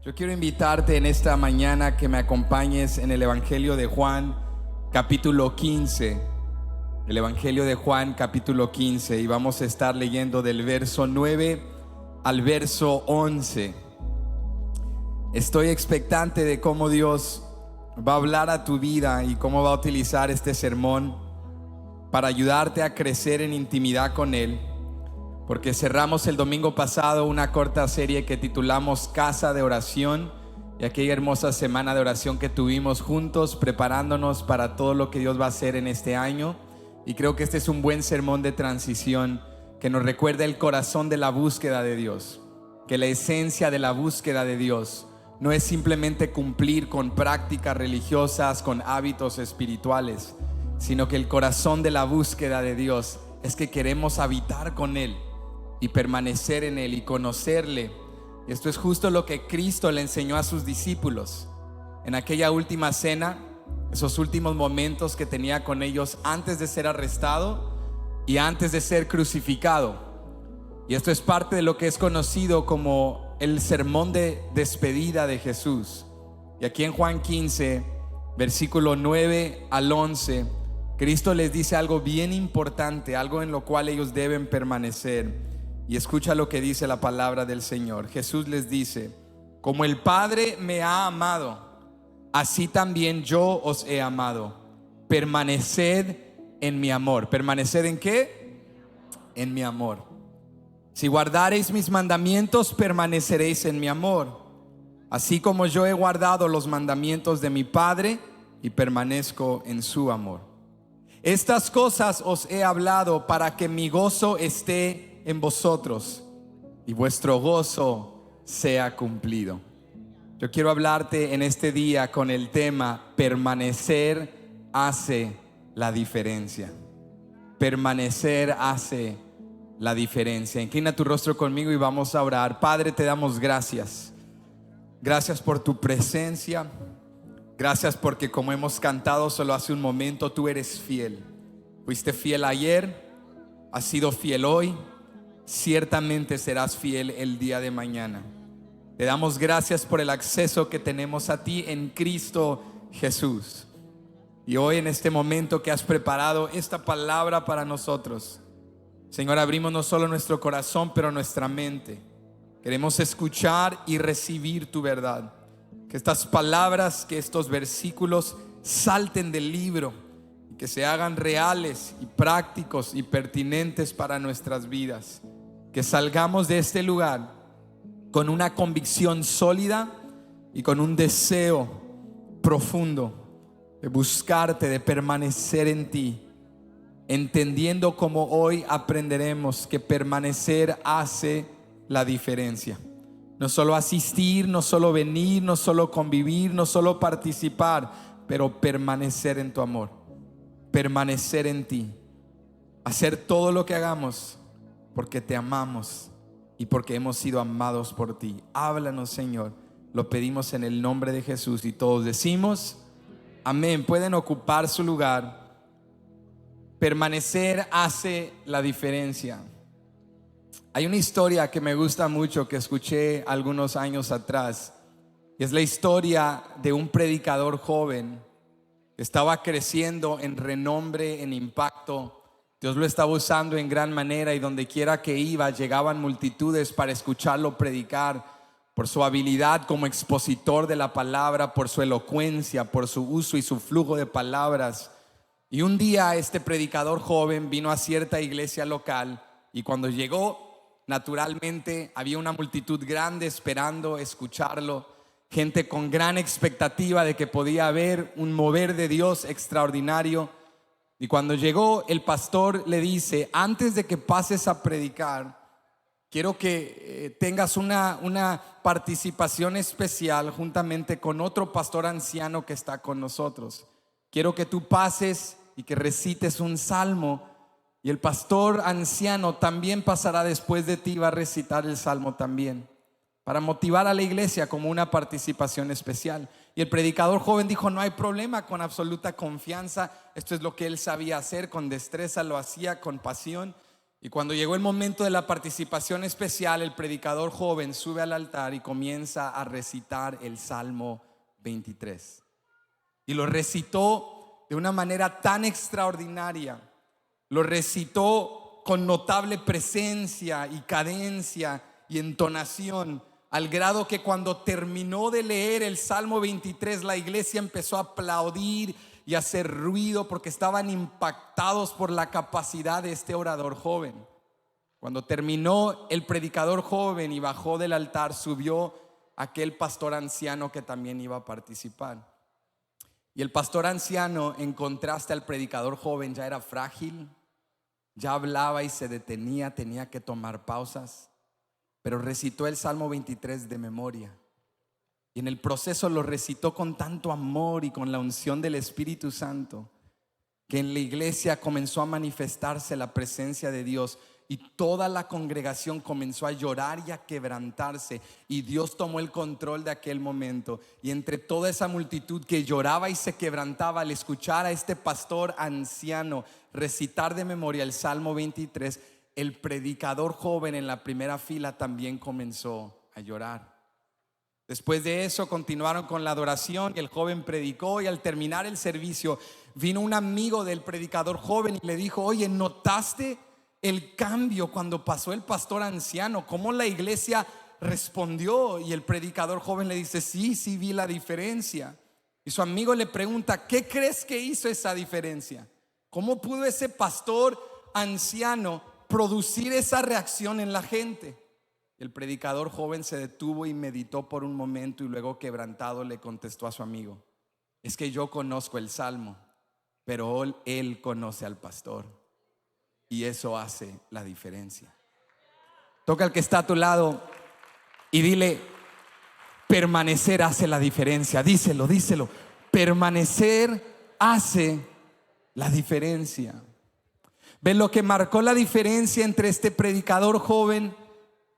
Yo quiero invitarte en esta mañana que me acompañes en el Evangelio de Juan, capítulo 15. El Evangelio de Juan, capítulo 15. Y vamos a estar leyendo del verso 9 al verso 11. Estoy expectante de cómo Dios va a hablar a tu vida y cómo va a utilizar este sermón para ayudarte a crecer en intimidad con Él. Porque cerramos el domingo pasado una corta serie que titulamos Casa de Oración, y aquella hermosa semana de oración que tuvimos juntos preparándonos para todo lo que Dios va a hacer en este año. Y creo que este es un buen sermón de transición que nos recuerda el corazón de la búsqueda de Dios, que la esencia de la búsqueda de Dios no es simplemente cumplir con prácticas religiosas, con hábitos espirituales, sino que el corazón de la búsqueda de Dios es que queremos habitar con Él y permanecer en Él y conocerle. Y esto es justo lo que Cristo le enseñó a sus discípulos en aquella última cena, esos últimos momentos que tenía con ellos antes de ser arrestado y antes de ser crucificado. Y esto es parte de lo que es conocido como el sermón de despedida de Jesús. Y aquí en Juan 15, versículo 9 al 11, Cristo les dice algo bien importante, algo en lo cual ellos deben permanecer. Y escucha lo que dice la palabra del Señor. Jesús les dice: como el Padre me ha amado, así también yo os he amado. Permaneced en mi amor. ¿Permaneced en qué? En mi amor. Si guardareis mis mandamientos, permaneceréis en mi amor, así como yo he guardado los mandamientos de mi Padre y permanezco en su amor. Estas cosas os he hablado para que mi gozo esté en vosotros y vuestro gozo sea cumplido. Yo quiero hablarte en este día con el tema: permanecer hace la diferencia. Permanecer hace la diferencia. Inclina tu rostro conmigo y vamos a orar. Padre, te damos gracias. Gracias por tu presencia. Gracias porque, como hemos cantado solo hace un momento, tú eres fiel. Fuiste fiel ayer, has sido fiel hoy, ciertamente serás fiel el día de mañana. Te damos gracias por el acceso que tenemos a ti en Cristo Jesús. Y hoy, en este momento que has preparado esta palabra para nosotros, Señor, abrimos no solo nuestro corazón, pero nuestra mente. Queremos escuchar y recibir tu verdad. Que estas palabras, que estos versículos salten del libro y que se hagan reales y prácticos y pertinentes para nuestras vidas. Que salgamos de este lugar con una convicción sólida y con un deseo profundo de buscarte, de permanecer en ti, entendiendo como hoy aprenderemos que permanecer hace la diferencia. No solo asistir, no solo venir, no solo convivir, no solo participar, pero permanecer en tu amor, permanecer en ti, hacer todo lo que hagamos porque te amamos y porque hemos sido amados por ti. Háblanos, Señor, lo pedimos en el nombre de Jesús, y todos decimos amén. Pueden ocupar su lugar. Permanecer hace la diferencia. Hay una historia que me gusta mucho que escuché algunos años atrás, y es la historia de un predicador joven que estaba creciendo en renombre, en impacto. Dios lo estaba usando en gran manera, y donde quiera que iba llegaban multitudes para escucharlo predicar, por su habilidad como expositor de la palabra, por su elocuencia, por su uso y su flujo de palabras. Y un día este predicador joven vino a cierta iglesia local, y cuando llegó, naturalmente había una multitud grande esperando escucharlo, gente con gran expectativa de que podía haber un mover de Dios extraordinario. Y cuando llegó, el pastor le dice: antes de que pases a predicar, quiero que tengas una participación especial juntamente con otro pastor anciano que está con nosotros. Quiero que tú pases y que recites un salmo, y el pastor anciano también pasará después de ti y va a recitar el salmo también, para motivar a la iglesia como una participación especial. Y el predicador joven dijo: no hay problema, con absoluta confianza. Esto es lo que él sabía hacer, con destreza lo hacía, con pasión. Y cuando llegó el momento de la participación especial, el predicador joven sube al altar y comienza a recitar el Salmo 23. Y lo recitó de una manera tan extraordinaria. Lo recitó con notable presencia y cadencia y entonación, al grado que cuando terminó de leer el Salmo 23, la iglesia empezó a aplaudir y a hacer ruido porque estaban impactados por la capacidad de este orador joven. Cuando terminó el predicador joven y bajó del altar, subió aquel pastor anciano que también iba a participar. Y el pastor anciano, en contraste al predicador joven, ya era frágil, ya hablaba y se detenía, tenía que tomar pausas, pero recitó el Salmo 23 de memoria. Y en el proceso lo recitó con tanto amor y con la unción del Espíritu Santo, que en la iglesia comenzó a manifestarse la presencia de Dios. Y toda la congregación comenzó a llorar y a quebrantarse. Y Dios tomó el control de aquel momento. Y entre toda esa multitud que lloraba y se quebrantaba al escuchar a este pastor anciano recitar de memoria el Salmo 23, el predicador joven en la primera fila también comenzó a llorar. Después de eso continuaron con la adoración y el joven predicó, y al terminar el servicio vino un amigo del predicador joven y le dijo: oye, ¿notaste el cambio cuando pasó el pastor anciano? ¿Cómo la iglesia respondió? Y el predicador joven le dice: sí, vi la diferencia. Y su amigo le pregunta: ¿qué crees que hizo esa diferencia? ¿Cómo pudo ese pastor anciano producir esa reacción en la gente? El predicador joven se detuvo y meditó por un momento, y luego, quebrantado, le contestó a su amigo: es que yo conozco el salmo, pero él conoce al pastor, y eso hace la diferencia. Toca al que está a tu lado y dile: permanecer hace la diferencia. Díselo. Permanecer hace la diferencia. ¿Ven lo que marcó la diferencia entre este predicador joven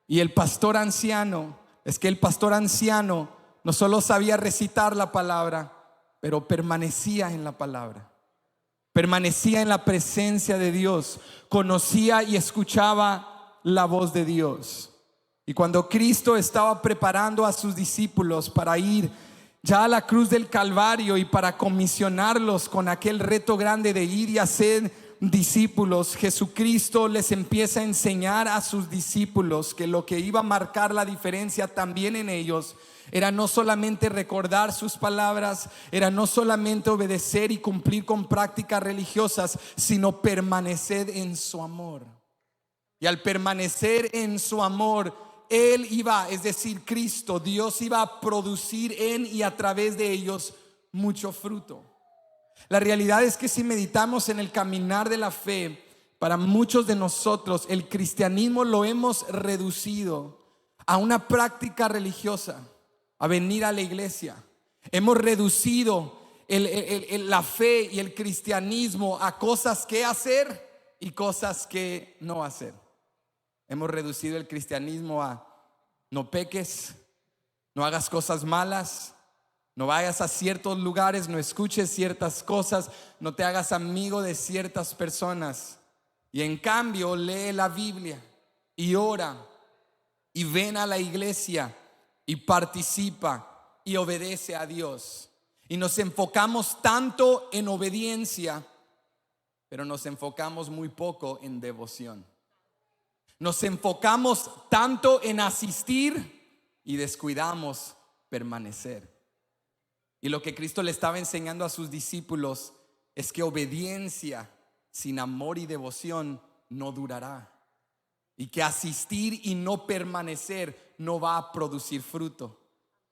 y el pastor anciano? Es que el pastor anciano no solo sabía recitar la palabra, pero permanecía en la palabra. Permanecía en la presencia de Dios, conocía y escuchaba la voz de Dios. Y cuando Cristo estaba preparando a sus discípulos para ir ya a la cruz del Calvario y para comisionarlos con aquel reto grande de ir y hacer discípulos, Jesucristo les empieza a enseñar a sus discípulos que lo que iba a marcar la diferencia también en ellos era no solamente recordar sus palabras, era no solamente obedecer y cumplir con prácticas religiosas, sino permanecer en su amor. Y al permanecer en su amor, Él iba, es decir, Cristo, Dios iba a producir en y a través de ellos mucho fruto. La realidad es que si meditamos en el caminar de la fe, para muchos de nosotros el cristianismo lo hemos reducido a una práctica religiosa, a venir a la iglesia. Hemos reducido la fe y el cristianismo a cosas que hacer y cosas que no hacer. Hemos reducido el cristianismo a: no peques, no hagas cosas malas, no vayas a ciertos lugares, no escuches ciertas cosas, no te hagas amigo de ciertas personas. Y en cambio, lee la Biblia y ora y ven a la iglesia y participa y obedece a Dios. Y nos enfocamos tanto en obediencia, pero nos enfocamos muy poco en devoción. Nos enfocamos tanto en asistir y descuidamos permanecer. Y lo que Cristo le estaba enseñando a sus discípulos es que obediencia sin amor y devoción no durará, y que asistir y no permanecer no va a producir fruto.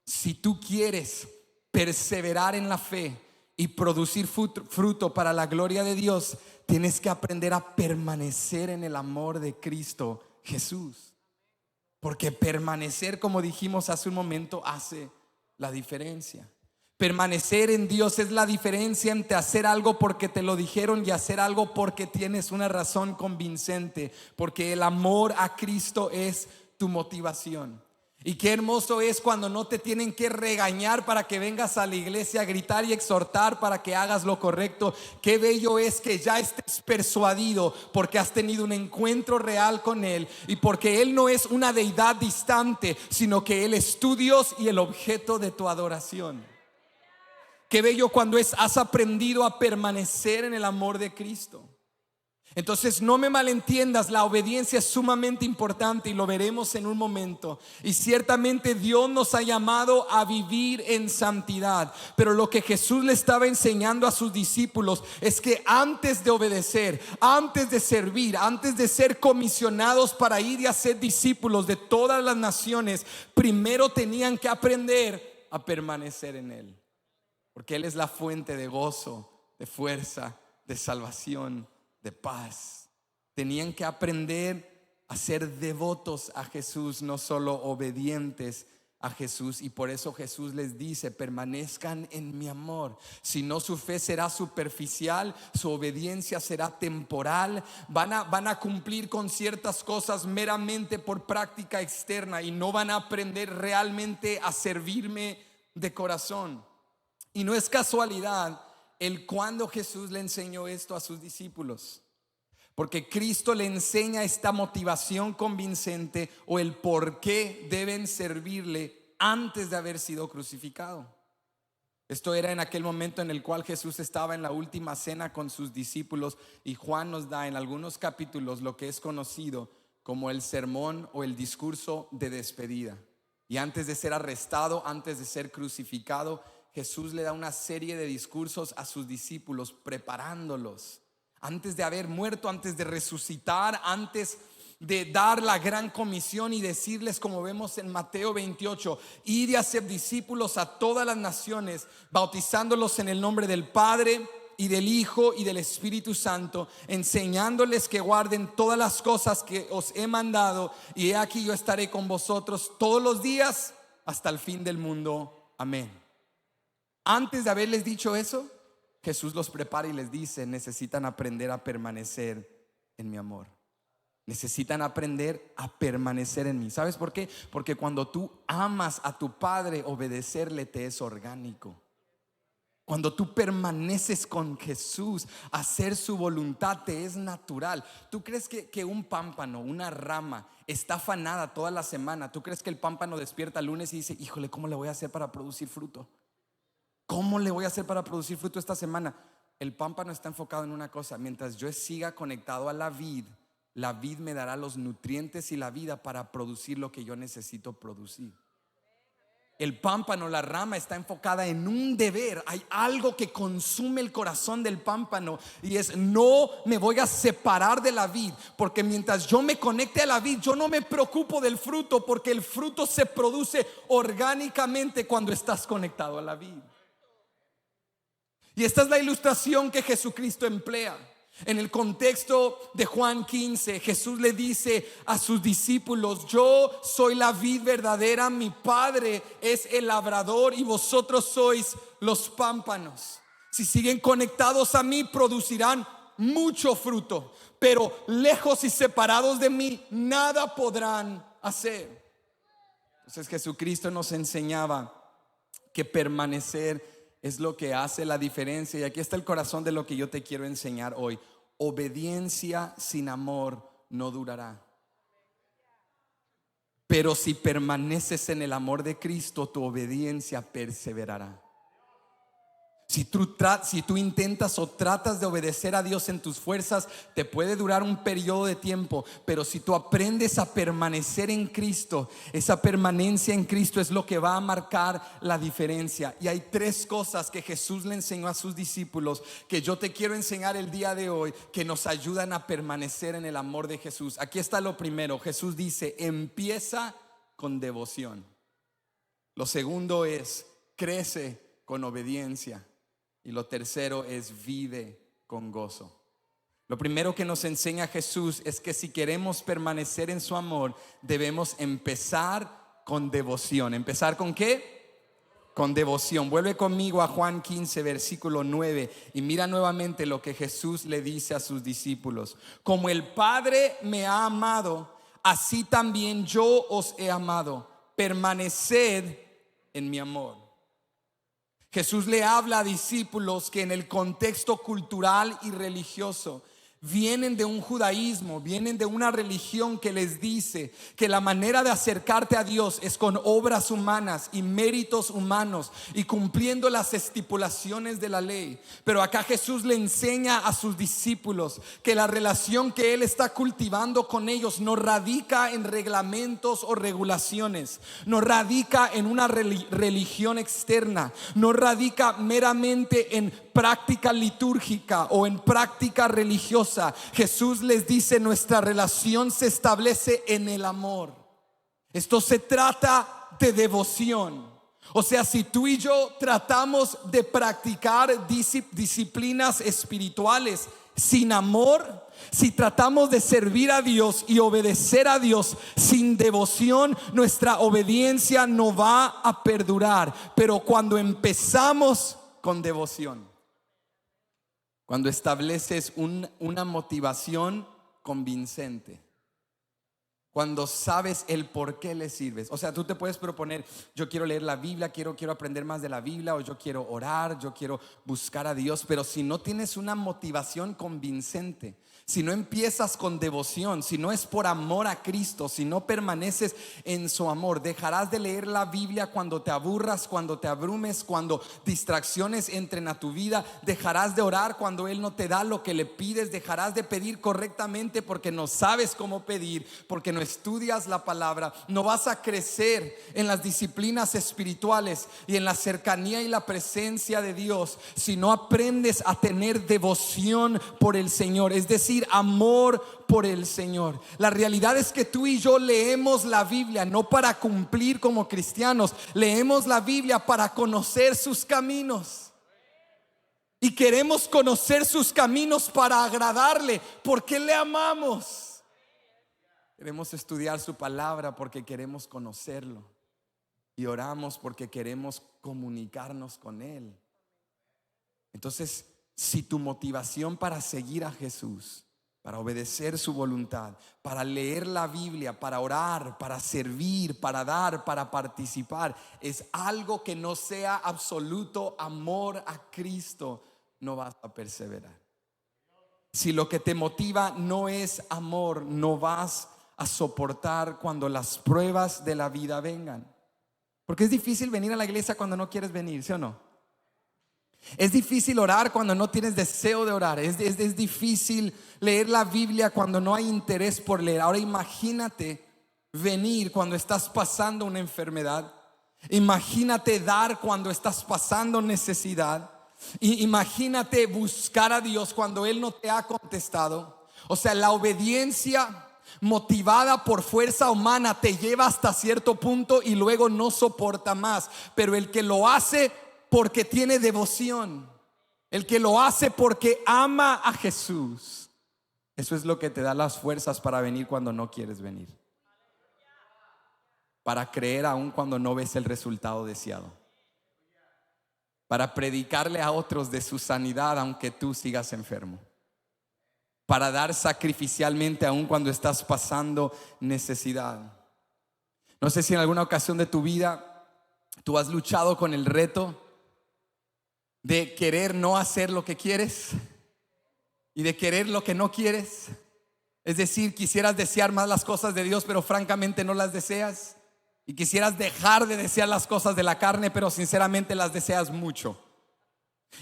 Si tú quieres perseverar en la fe y producir fruto para la gloria de Dios, tienes que aprender a permanecer en el amor de Cristo Jesús. Porque permanecer, como dijimos hace un momento, hace la diferencia. Permanecer en Dios es la diferencia entre hacer algo porque te lo dijeron y hacer algo porque tienes una razón convincente, porque el amor a Cristo es tu motivación. Y qué hermoso es cuando no te tienen que regañar para que vengas a la iglesia a gritar y exhortar para que hagas lo correcto. Qué bello es que ya estés persuadido porque has tenido un encuentro real con Él y porque Él no es una deidad distante, sino que Él es tu Dios y el objeto de tu adoración. Qué bello cuando has aprendido a permanecer en el amor de Cristo. Entonces no me malentiendas, la obediencia es sumamente importante y lo veremos en un momento. Y ciertamente Dios nos ha llamado a vivir en santidad. Pero lo que Jesús le estaba enseñando a sus discípulos es que antes de obedecer, antes de servir, antes de ser comisionados para ir y hacer discípulos de todas las naciones, primero tenían que aprender a permanecer en Él. Porque Él es la fuente de gozo, de fuerza, de salvación, de paz. Tenían que aprender a ser devotos a Jesús, no solo obedientes a Jesús. Y por eso Jesús les dice: permanezcan en mi amor. Si no, su fe será superficial, su obediencia será temporal. Van a cumplir con ciertas cosas meramente por práctica externa y no van a aprender realmente a servirme de corazón. Y no es casualidad el cuando Jesús le enseñó esto a sus discípulos, porque Cristo le enseña esta motivación convincente o el por qué deben servirle antes de haber sido crucificado. Esto era en aquel momento en el cual Jesús estaba en la última cena con sus discípulos, y Juan nos da en algunos capítulos lo que es conocido como el sermón o el discurso de despedida. Y antes de ser arrestado, antes de ser crucificado, Jesús le da una serie de discursos a sus discípulos, preparándolos antes de haber muerto, antes de resucitar, antes de dar la gran comisión y decirles, como vemos en Mateo 28: id y hacer discípulos a todas las naciones, bautizándolos en el nombre del Padre y del Hijo y del Espíritu Santo, enseñándoles que guarden todas las cosas que os he mandado, y he aquí yo estaré con vosotros todos los días hasta el fin del mundo. Amén. Antes de haberles dicho eso, Jesús los prepara y les dice: necesitan aprender a permanecer en mi amor. Necesitan aprender a permanecer en mí. ¿Sabes por qué? Porque cuando tú amas a tu Padre, obedecerle te es orgánico. Cuando tú permaneces con Jesús, hacer su voluntad te es natural. ¿Tú crees que un pámpano, una rama, está afanada toda la semana? ¿Tú crees que el pámpano despierta el lunes y dice: híjole, ¿cómo le voy a hacer para producir fruto? ¿Cómo le voy a hacer para producir fruto esta semana? El pámpano está enfocado en una cosa: mientras yo siga conectado a la vid me dará los nutrientes y la vida para producir lo que yo necesito producir. El pámpano, la rama, está enfocada en un deber. Hay algo que consume el corazón del pámpano, y es: no me voy a separar de la vid, porque mientras yo me conecte a la vid, yo no me preocupo del fruto, porque el fruto se produce orgánicamente cuando estás conectado a la vid. Y esta es la ilustración que Jesucristo emplea. En el contexto de Juan 15, Jesús le dice a sus discípulos: yo soy la vid verdadera, mi Padre es el labrador y vosotros sois los pámpanos. Si siguen conectados a mí, producirán mucho fruto, pero lejos y separados de mí, nada podrán hacer. Entonces Jesucristo nos enseñaba que permanecer es lo que hace la diferencia. Y aquí está el corazón de lo que yo te quiero enseñar hoy: obediencia sin amor no durará. Pero si permaneces en el amor de Cristo, tu obediencia perseverará. Si tú intentas o tratas de obedecer a Dios en tus fuerzas, te puede durar un periodo de tiempo. Pero si tú aprendes a permanecer en Cristo, esa permanencia en Cristo es lo que va a marcar la diferencia. Y hay tres cosas que Jesús le enseñó a sus discípulos que yo te quiero enseñar el día de hoy, que nos ayudan a permanecer en el amor de Jesús. Aquí está lo primero. Jesús dice: empieza con devoción. Lo segundo es: crece con obediencia. Y lo tercero es: vive con gozo. Lo primero que nos enseña Jesús es que si queremos permanecer en su amor, debemos empezar con devoción. ¿Empezar con qué? Con devoción. Vuelve conmigo a Juan 15, versículo 9, y mira nuevamente lo que Jesús le dice a sus discípulos: como el Padre me ha amado, así también yo os he amado. permaneced en mi amor. Jesús le habla a discípulos que en el contexto cultural y religioso vienen de un judaísmo, vienen de una religión que les dice que la manera de acercarte a Dios es con obras humanas y méritos humanos y cumpliendo las estipulaciones de la ley. Pero acá Jesús le enseña a sus discípulos que la relación que Él está cultivando con ellos no radica en reglamentos o regulaciones, no radica en una religión externa, no radica meramente en práctica litúrgica o en práctica religiosa. Jesús les dice: nuestra relación se establece en el amor. Esto se trata de devoción. O sea, si tú y yo tratamos de practicar disciplinas espirituales sin amor, si tratamos de servir a Dios y obedecer a Dios sin devoción, nuestra obediencia no va a perdurar. Pero cuando empezamos con devoción, cuando estableces una motivación convincente, cuando sabes el por qué le sirves. O sea, tú te puedes proponer: yo quiero leer la Biblia, quiero aprender más de la Biblia, o yo quiero orar, yo quiero buscar a Dios. Pero si no tienes una motivación convincente, si no empiezas con devoción, si no es por amor a Cristo, si no permaneces en su amor, dejarás de leer la Biblia cuando te aburras, cuando te abrumes, cuando distracciones entren a tu vida. Dejarás de orar cuando Él no te da lo que le pides. Dejarás de pedir correctamente porque no sabes cómo pedir, porque no estudias la palabra. No vas a crecer en las disciplinas espirituales y en la cercanía y la presencia de Dios si no aprendes a tener devoción por el Señor, es decir, amor por el Señor. La realidad es que tú y yo leemos la Biblia no para cumplir como cristianos, leemos la Biblia para conocer sus caminos. Y queremos conocer sus caminos para agradarle, porque le amamos. Queremos estudiar su palabra porque queremos conocerlo. Y oramos porque queremos comunicarnos con Él. Entonces, si tu motivación para seguir a Jesús, para obedecer su voluntad, para leer la Biblia, para orar, para servir, para dar, para participar, es algo que no sea absoluto amor a Cristo, no vas a perseverar. Si lo que te motiva no es amor, no vas a soportar cuando las pruebas de la vida vengan. Porque es difícil venir a la iglesia cuando no quieres venir, ¿sí o no? Es difícil orar cuando no tienes deseo de orar. Es difícil leer la Biblia cuando no hay interés por leer. Ahora imagínate venir cuando estás pasando una enfermedad. Imagínate dar cuando estás pasando necesidad. Y imagínate buscar a Dios cuando Él no te ha contestado. O sea, la obediencia motivada por fuerza humana te lleva hasta cierto punto y luego no soporta más. Pero el que lo hace porque tiene devoción, el que lo hace porque ama a Jesús, eso es lo que te da las fuerzas para venir cuando no quieres venir, para creer aún cuando no ves el resultado deseado, para predicarle a otros de su sanidad aunque tú sigas enfermo, para dar sacrificialmente aún cuando estás pasando necesidad. No sé si en alguna ocasión de tu vida tú has luchado con el reto de querer no hacer lo que quieres y de querer lo que no quieres. Es decir, quisieras desear más las cosas de Dios, pero francamente no las deseas. Y quisieras dejar de desear las cosas de la carne, pero sinceramente las deseas mucho.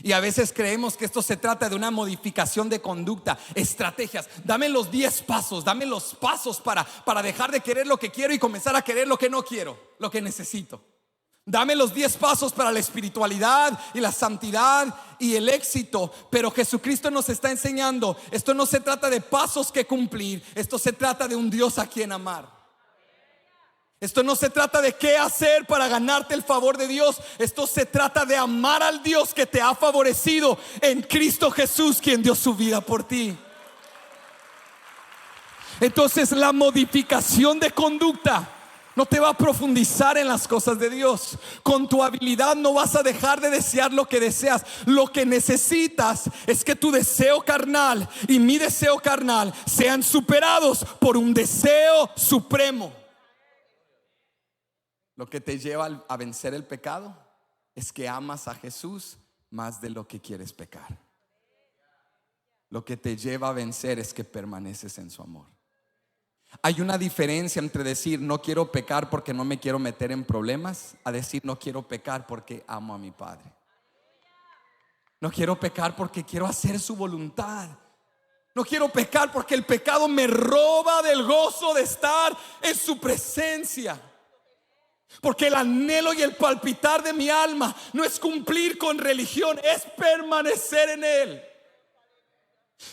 Y a veces creemos que esto se trata de una modificación de conducta, estrategias. Dame los 10 pasos, dame los pasos para dejar de querer lo que quiero y comenzar a querer lo que no quiero, lo que necesito. Dame los 10 pasos para la espiritualidad y la santidad y el éxito. Pero Jesucristo nos está enseñando, esto no se trata de pasos que cumplir, esto se trata de un Dios a quien amar. Esto no se trata de qué hacer para ganarte el favor de Dios. Esto se trata de amar al Dios que te ha favorecido en Cristo Jesús, quien dio su vida por ti. Entonces la modificación de conducta no te va a profundizar en las cosas de Dios. Con tu habilidad no vas a dejar de desear lo que deseas. Lo que necesitas es que tu deseo carnal y mi deseo carnal sean superados por un deseo supremo. Lo que te lleva a vencer el pecado es que amas a Jesús más de lo que quieres pecar. Lo que te lleva a vencer es que permaneces en su amor. Hay una diferencia entre decir no quiero pecar porque no me quiero meter en problemas, a decir no quiero pecar porque amo a mi Padre. No quiero pecar porque quiero hacer su voluntad. No quiero pecar porque el pecado me roba del gozo de estar en su presencia. Porque el anhelo y el palpitar de mi alma no es cumplir con religión, es permanecer en Él.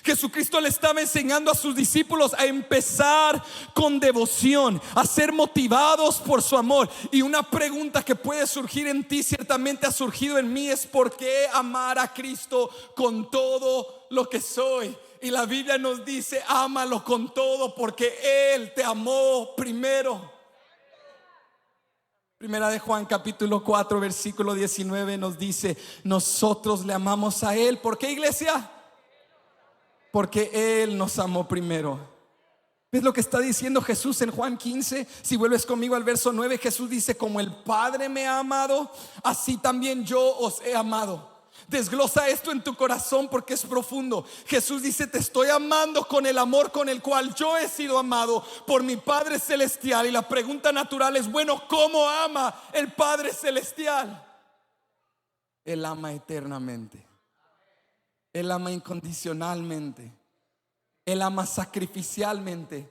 Jesucristo le estaba enseñando a sus discípulos a empezar con devoción, a ser motivados por su amor. Y una pregunta que puede surgir en ti, ciertamente ha surgido en mí, es ¿por qué amar a Cristo con todo lo que soy? Y la Biblia nos dice: ámalo con todo porque Él te amó primero. Primera de Juan capítulo 4 versículo 19 nos dice: nosotros le amamos a Él. ¿Por qué, iglesia? Porque Él nos amó primero. ¿Ves lo que está diciendo Jesús en Juan 15? Si vuelves conmigo al verso 9, Jesús dice: como el Padre me ha amado, así también yo os he amado. Desglosa esto en tu corazón porque es profundo. Jesús dice: te estoy amando con el amor con el cual yo he sido amado por mi Padre Celestial. Y la pregunta natural es: bueno, ¿cómo ama el Padre Celestial? Él ama eternamente. Él ama incondicionalmente. Él ama sacrificialmente.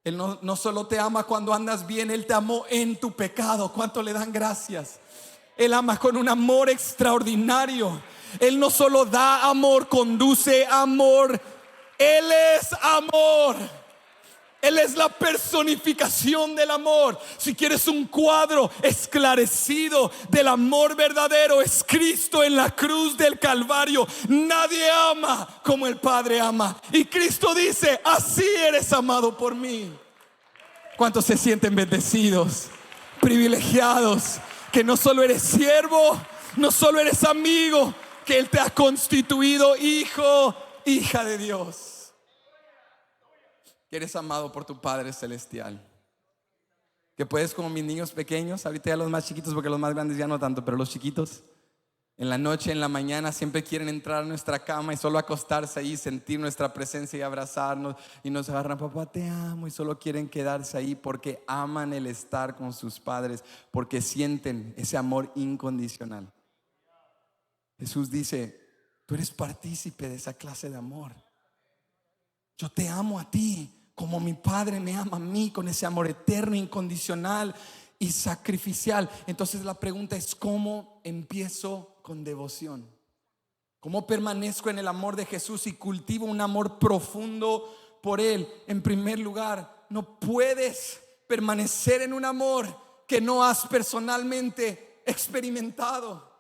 Él no solo te ama cuando andas bien, Él te amó en tu pecado. ¿Cuánto le dan gracias? Él ama con un amor extraordinario. Él no solo da amor, conduce amor. Él es amor. Él es la personificación del amor. Si quieres un cuadro esclarecido del amor verdadero, es Cristo en la cruz del Calvario. Nadie ama como el Padre ama. Y Cristo dice: así eres amado por mí. ¿Cuántos se sienten bendecidos, privilegiados? Que no solo eres siervo, no solo eres amigo, que Él te ha constituido hijo, hija de Dios. Que eres amado por tu Padre Celestial. Que puedes, como mis niños pequeños, ahorita ya los más chiquitos, porque los más grandes ya no tanto, pero los chiquitos, en la noche, en la mañana, siempre quieren entrar a nuestra cama y solo acostarse ahí, sentir nuestra presencia y abrazarnos, y nos agarran: papá te amo, y solo quieren quedarse ahí porque aman el estar con sus padres, porque sienten ese amor incondicional. Jesús dice: tú eres partícipe de esa clase de amor. Yo te amo a ti como mi Padre me ama a mí, con ese amor eterno, incondicional y sacrificial. Entonces la pregunta es: ¿cómo empiezo con devoción? ¿Cómo permanezco en el amor de Jesús y cultivo un amor profundo por Él? En primer lugar, no puedes permanecer en un amor que no has personalmente experimentado.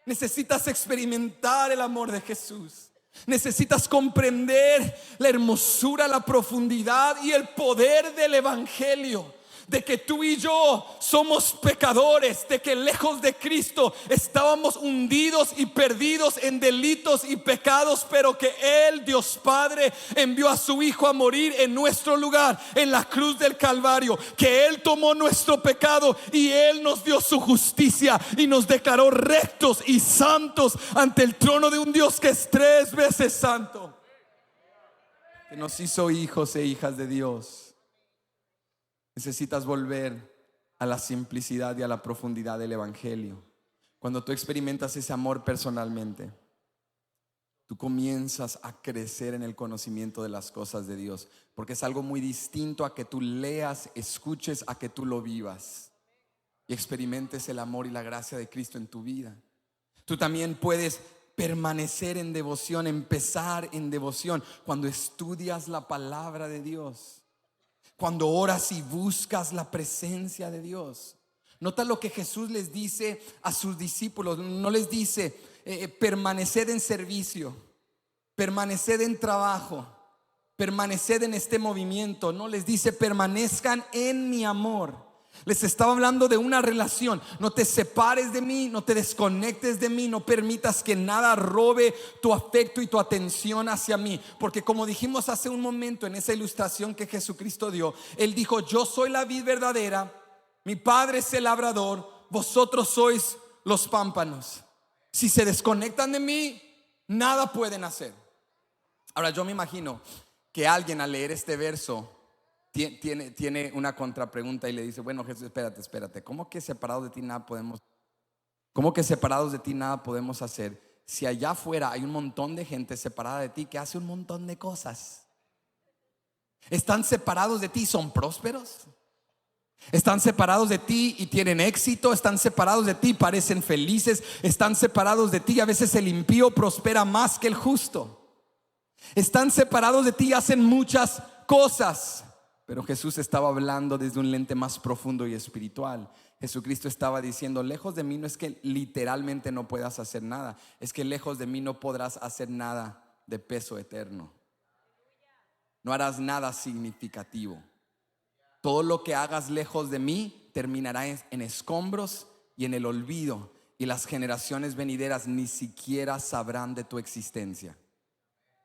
Necesitas experimentar el amor de Jesús. Necesitas comprender la hermosura, la profundidad y el poder del evangelio, de que tú y yo somos pecadores, de que lejos de Cristo estábamos hundidos y perdidos en delitos y pecados, pero que Él, Dios Padre, envió a su Hijo a morir en nuestro lugar en la cruz del Calvario, que Él tomó nuestro pecado y Él nos dio su justicia y nos declaró rectos y santos ante el trono de un Dios que es 3 veces santo, que nos hizo hijos e hijas de Dios. Necesitas volver a la simplicidad y a la profundidad del evangelio. Cuando tú experimentas ese amor personalmente, tú comienzas a crecer en el conocimiento de las cosas de Dios, porque es algo muy distinto a que tú leas, escuches, a que tú lo vivas y experimentes el amor y la gracia de Cristo en tu vida. Tú también puedes permanecer en devoción, empezar en devoción cuando estudias la palabra de Dios, cuando oras y buscas la presencia de Dios. Nota lo que Jesús les dice a sus discípulos. No les dice permaneced en servicio, permaneced en trabajo, permaneced en este movimiento. No, les dice permanezcan en mi amor. Les estaba hablando de una relación. No te separes de mí, no te desconectes de mí, no permitas que nada robe tu afecto y tu atención hacia mí. Porque como dijimos hace un momento en esa ilustración que Jesucristo dio, Él dijo: yo soy la vid verdadera, Mi Padre es el labrador, vosotros sois los pámpanos. Si se desconectan de mí, nada pueden hacer. Ahora yo me imagino que alguien al leer este verso tiene una contrapregunta y le dice: bueno, Jesús, espérate, ¿cómo que separados de ti nada podemos? ¿Cómo que separados de ti nada podemos hacer? Si allá afuera hay un montón de gente separada de ti que hace un montón de cosas. ¿Están separados de ti y son prósperos? ¿Están separados de ti y tienen éxito? ¿Están separados de ti y parecen felices? ¿Están separados de ti y a veces el impío prospera más que el justo? Están separados de ti y hacen muchas cosas. Pero Jesús estaba hablando desde un lente más profundo y espiritual. Jesucristo estaba diciendo: lejos de mí no es que literalmente no puedas hacer nada, es que lejos de mí no podrás hacer nada de peso eterno. No harás nada significativo. Todo lo que hagas lejos de mí terminará en escombros y en el olvido, y las generaciones venideras ni siquiera sabrán de tu existencia.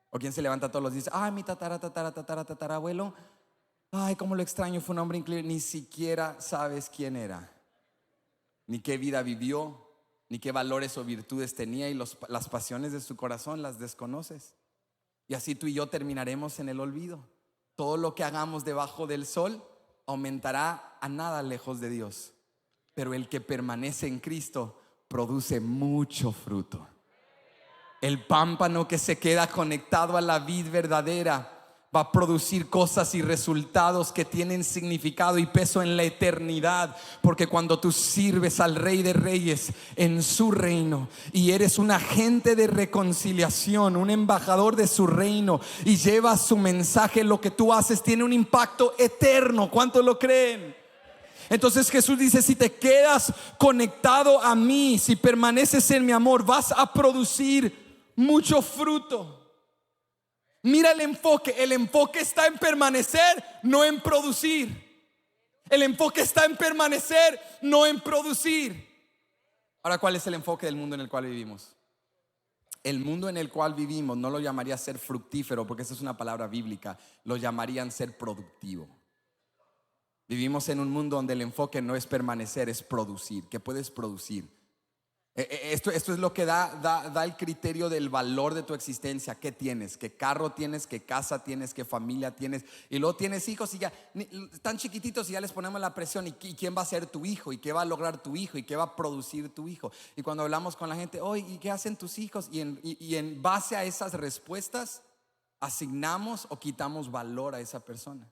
¿O quién se levanta todos los días? Ay, mi tatarabuelo, ay, cómo lo extraño, fue un hombre increíble. Ni siquiera sabes quién era, ni qué vida vivió, ni qué valores o virtudes tenía, y las pasiones de su corazón las desconoces. Y así tú y yo terminaremos en el olvido. Todo lo que hagamos debajo del sol aumentará a nada lejos de Dios. Pero el que permanece en Cristo produce mucho fruto. El pámpano que se queda conectado a la vid verdadera va a producir cosas y resultados que tienen significado y peso en la eternidad. Porque cuando tú sirves al Rey de Reyes en su reino y eres un agente de reconciliación, un embajador de su reino, y llevas su mensaje, lo que tú haces tiene un impacto eterno. ¿Cuántos lo creen? Entonces Jesús dice: si te quedas conectado a mí, si permaneces en mi amor, vas a producir mucho fruto. Mira el enfoque está en permanecer, no en producir. El enfoque está en permanecer, no en producir. Ahora, ¿cuál es el enfoque del mundo en el cual vivimos? El mundo en el cual vivimos no lo llamaría ser fructífero, porque esa es una palabra bíblica. Lo llamarían ser productivo. Vivimos en un mundo donde el enfoque no es permanecer, es producir. ¿Qué puedes producir? Esto es lo que da el criterio del valor de tu existencia. ¿Qué tienes? ¿Qué carro tienes? ¿Qué casa tienes? ¿Qué familia tienes? Y luego tienes hijos y ya están chiquititos y ya les ponemos la presión. ¿Y quién va a ser tu hijo? ¿Y qué va a lograr tu hijo? ¿Y qué va a producir tu hijo? Y cuando hablamos con la gente: oye, ¿y qué hacen tus hijos? Y en base a esas respuestas asignamos o quitamos valor a esa persona.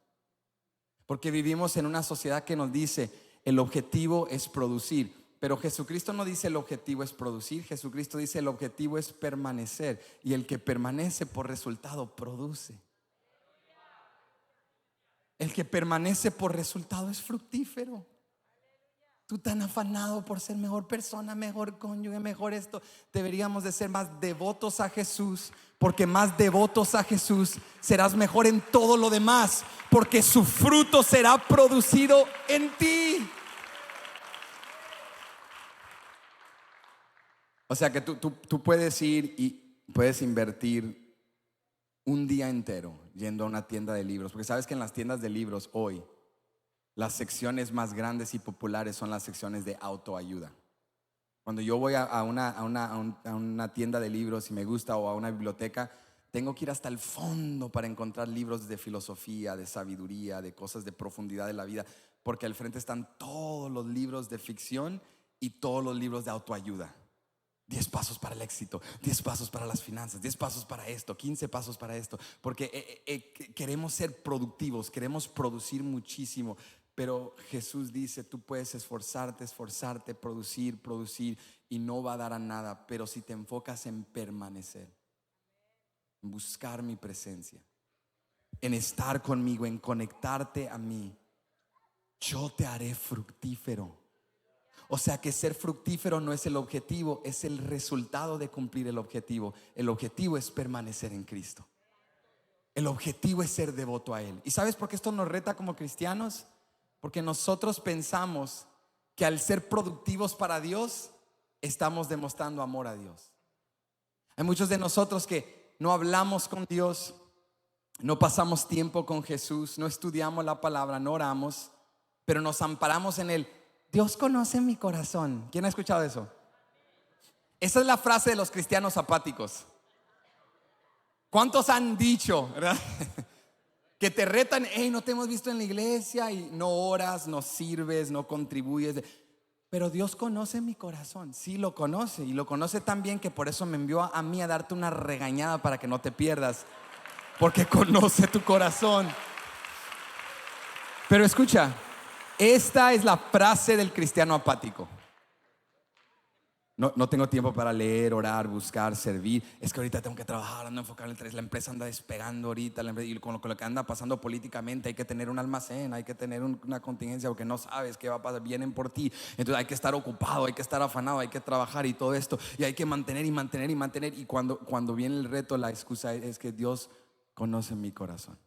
Porque vivimos en una sociedad que nos dice: el objetivo es producir. Pero Jesucristo no dice el objetivo es producir. Jesucristo dice el objetivo es permanecer. Y el que permanece por resultado produce. El que permanece por resultado es fructífero. Tú tan afanado por ser mejor persona, mejor cónyuge, mejor esto. Deberíamos de ser más devotos a Jesús, porque más devotos a Jesús serás mejor en todo lo demás, porque su fruto será producido en ti. O sea que tú puedes ir y puedes invertir un día entero yendo a una tienda de libros, porque sabes que en las tiendas de libros hoy las secciones más grandes y populares son las secciones de autoayuda. Cuando yo voy a una tienda de libros y me gusta, o a una biblioteca, tengo que ir hasta el fondo para encontrar libros de filosofía, de sabiduría, de cosas de profundidad de la vida, porque al frente están todos los libros de ficción y todos los libros de autoayuda. 10 pasos para el éxito, 10 pasos para las finanzas, 10 pasos para esto, 15 pasos para esto. Porque queremos ser productivos, queremos producir muchísimo. Pero Jesús dice: tú puedes esforzarte, producir, y no va a dar a nada. Pero si te enfocas en permanecer, en buscar mi presencia, en estar conmigo, en conectarte a mí, yo te haré fructífero. O sea que ser fructífero no es el objetivo, es el resultado de cumplir el objetivo. El objetivo es permanecer en Cristo. El objetivo es ser devoto a Él. ¿Y sabes por qué esto nos reta como cristianos? Porque nosotros pensamos que al ser productivos para Dios estamos demostrando amor a Dios. Hay muchos de nosotros que no hablamos con Dios, no pasamos tiempo con Jesús, no estudiamos la palabra, no oramos, pero nos amparamos en el Dios conoce mi corazón. ¿Quién ha escuchado eso? Esa es la frase de los cristianos apáticos. ¿Cuántos han dicho, verdad? Que te retan, hey, no te hemos visto en la iglesia y no oras, no sirves, no contribuyes. Pero Dios conoce mi corazón. Sí, lo conoce, y lo conoce tan bien que por eso me envió a mí a darte una regañada para que no te pierdas, porque conoce tu corazón. Pero escucha, esta es la frase del cristiano apático. No tengo tiempo para leer, orar, buscar, servir. Es que ahorita tengo que trabajar, ando enfocado en el 3. La empresa anda despegando ahorita, y con lo que anda pasando políticamente, hay que tener un almacén, hay que tener una contingencia, porque no sabes qué va a pasar. Vienen por ti, entonces hay que estar ocupado, hay que estar afanado, hay que trabajar y todo esto, y hay que mantener y mantener y mantener. Y cuando viene el reto, la excusa es que Dios conoce mi corazón.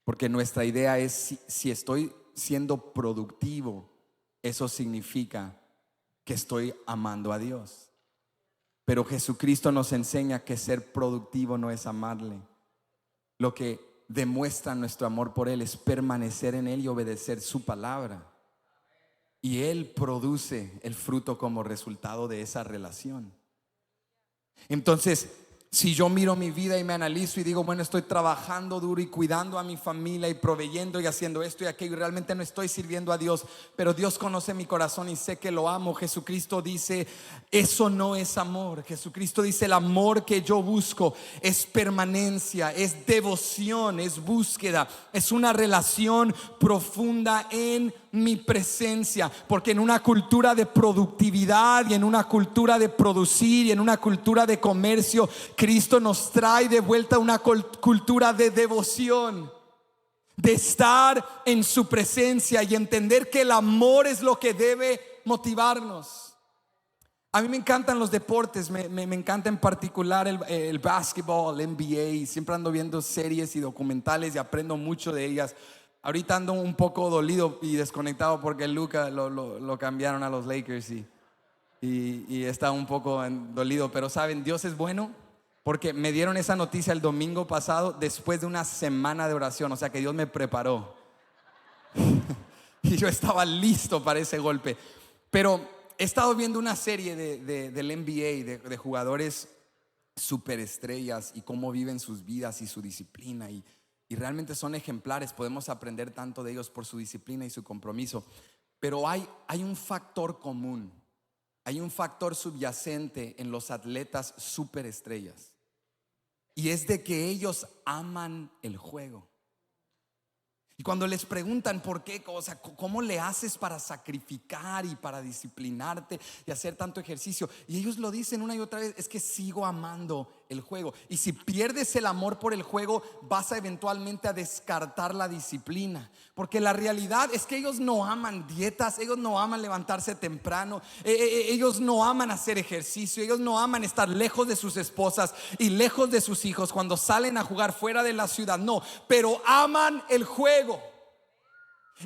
Porque nuestra idea es, si estoy siendo productivo, eso significa que estoy amando a Dios. Pero Jesucristo nos enseña que ser productivo no es amarle. Lo que demuestra nuestro amor por Él es permanecer en Él y obedecer su palabra. Y Él produce el fruto como resultado de esa relación. Entonces, si yo miro mi vida y me analizo y digo, bueno, estoy trabajando duro y cuidando a mi familia y proveyendo y haciendo esto y aquello, y realmente no estoy sirviendo a Dios, pero Dios conoce mi corazón y sé que lo amo. Jesucristo dice, eso no es amor. Jesucristo dice, el amor que yo busco es permanencia, es devoción, es búsqueda, es una relación profunda en mi presencia. Porque en una cultura de productividad y en una cultura de producir y en una cultura de comercio, Cristo nos trae de vuelta una cultura de devoción, de estar en su presencia y entender que el amor es lo que debe motivarnos. A mí me encantan los deportes, me encanta en particular el básquetbol, el NBA, y siempre ando viendo series y documentales y aprendo mucho de ellas. Ahorita ando un poco dolido y desconectado porque Luka lo cambiaron a los Lakers y está un poco dolido. Pero saben, Dios es bueno, porque me dieron esa noticia el domingo pasado después de una semana de oración. O sea que Dios me preparó y yo estaba listo para ese golpe. Pero he estado viendo una serie del NBA, de jugadores superestrellas y cómo viven sus vidas y su disciplina, y realmente son ejemplares. Podemos aprender tanto de ellos por su disciplina y su compromiso. Pero hay un factor común, hay un factor subyacente en los atletas superestrellas, y es de que ellos aman el juego. Y cuando les preguntan por qué, o sea, ¿cómo le haces para sacrificar y para disciplinarte y hacer tanto ejercicio? Y ellos lo dicen una y otra vez, es que sigo amando el juego. Y si pierdes el amor por el juego, vas a eventualmente a descartar la disciplina. Porque la realidad es que ellos no aman dietas, ellos no aman levantarse temprano, ellos no aman hacer ejercicio, ellos no aman estar lejos de sus esposas y lejos de sus hijos cuando salen a jugar fuera de la ciudad. No, pero aman el juego.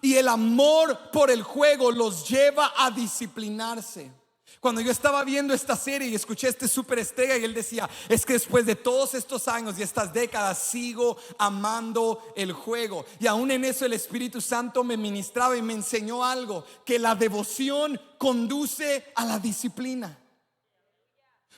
Y el amor por el juego los lleva a disciplinarse. Cuando yo estaba viendo esta serie y escuché a este superestrella, y él decía, es que después de todos estos años y estas décadas sigo amando el juego. Y aún en eso el Espíritu Santo me ministraba y me enseñó algo, que la devoción conduce a la disciplina.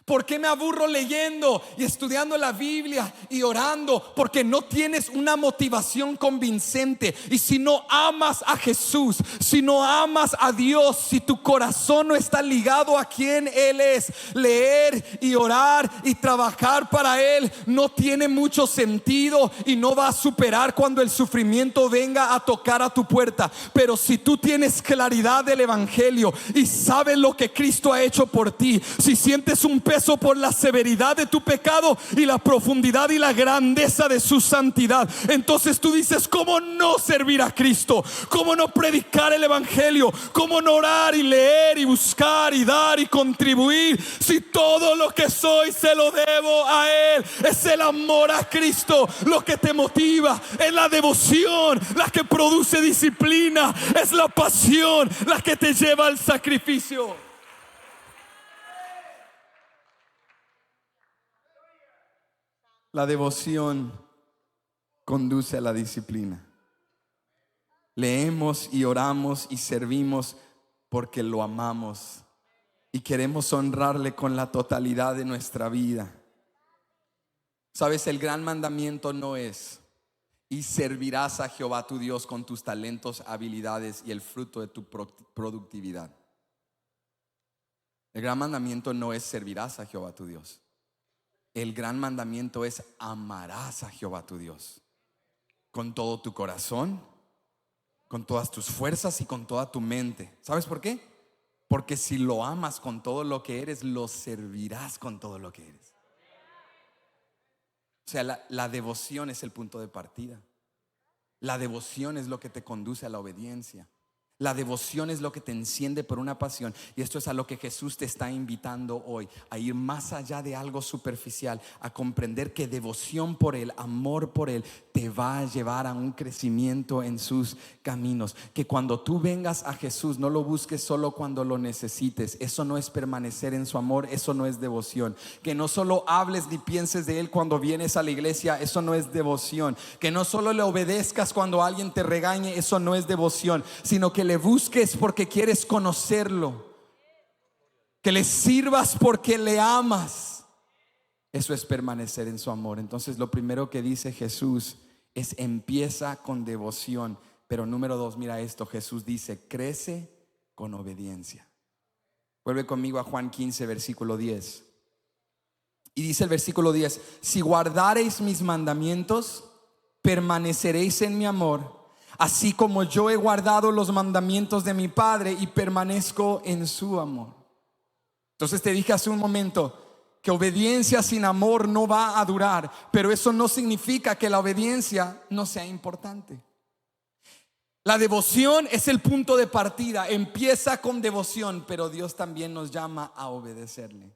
¿Por qué me aburro leyendo y estudiando la Biblia y orando? Porque no tienes una motivación convincente. Y si no amas a Jesús, si no amas a Dios, si tu corazón no está ligado a quien Él es, leer y orar y trabajar para Él no tiene mucho sentido y no va a superar cuando el sufrimiento venga a tocar a tu puerta. Pero si tú tienes claridad del Evangelio y sabes lo que Cristo ha hecho por ti, si sientes un peso por la severidad de tu pecado y la profundidad y la grandeza de su santidad, entonces tú dices, ¿cómo no servir a Cristo? ¿Cómo no predicar el Evangelio? ¿Cómo no orar y leer y buscar y dar y contribuir si todo lo que soy se lo debo a Él? Es el amor a Cristo lo que te motiva, es la devoción la que produce disciplina, es la pasión la que te lleva al sacrificio. La devoción conduce a la disciplina. Leemos y oramos y servimos porque lo amamos y queremos honrarle con la totalidad de nuestra vida. Sabes, el gran mandamiento no es: y servirás a Jehová tu Dios con tus talentos, habilidades y el fruto de tu productividad. El gran mandamiento no es: servirás a Jehová tu Dios. El gran mandamiento es: amarás a Jehová tu Dios con todo tu corazón, con todas tus fuerzas y con toda tu mente. ¿Sabes por qué? Porque si lo amas con todo lo que eres, lo servirás con todo lo que eres. O sea, la devoción es el punto de partida. La devoción es lo que te conduce a la obediencia. La devoción es lo que te enciende por una pasión. Y esto es a lo que Jesús te está invitando hoy: a ir más allá de algo superficial, a comprender que devoción por Él, amor por Él, te va a llevar a un crecimiento en sus caminos. Que cuando tú vengas a Jesús, no lo busques solo cuando lo necesites. Eso no es permanecer en su amor, eso no es devoción. Que no solo hables ni pienses de Él cuando vienes a la iglesia, eso no es devoción. Que no solo le obedezcas cuando alguien te regañe, eso no es devoción. Sino que le busques porque quieres conocerlo, que le sirvas porque le amas. Eso es permanecer en su amor. Entonces lo primero que dice Jesús es: empieza con devoción. Pero número 2, mira esto, Jesús dice: crece con obediencia. Vuelve conmigo a Juan 15, versículo 10. Y dice el versículo 10: si guardareis mis mandamientos, permaneceréis en mi amor, así como yo he guardado los mandamientos de mi Padre y permanezco en su amor. Entonces te dije hace un momento que obediencia sin amor no va a durar, pero eso no significa que la obediencia no sea importante. La devoción es el punto de partida, empieza con devoción, pero Dios también nos llama a obedecerle.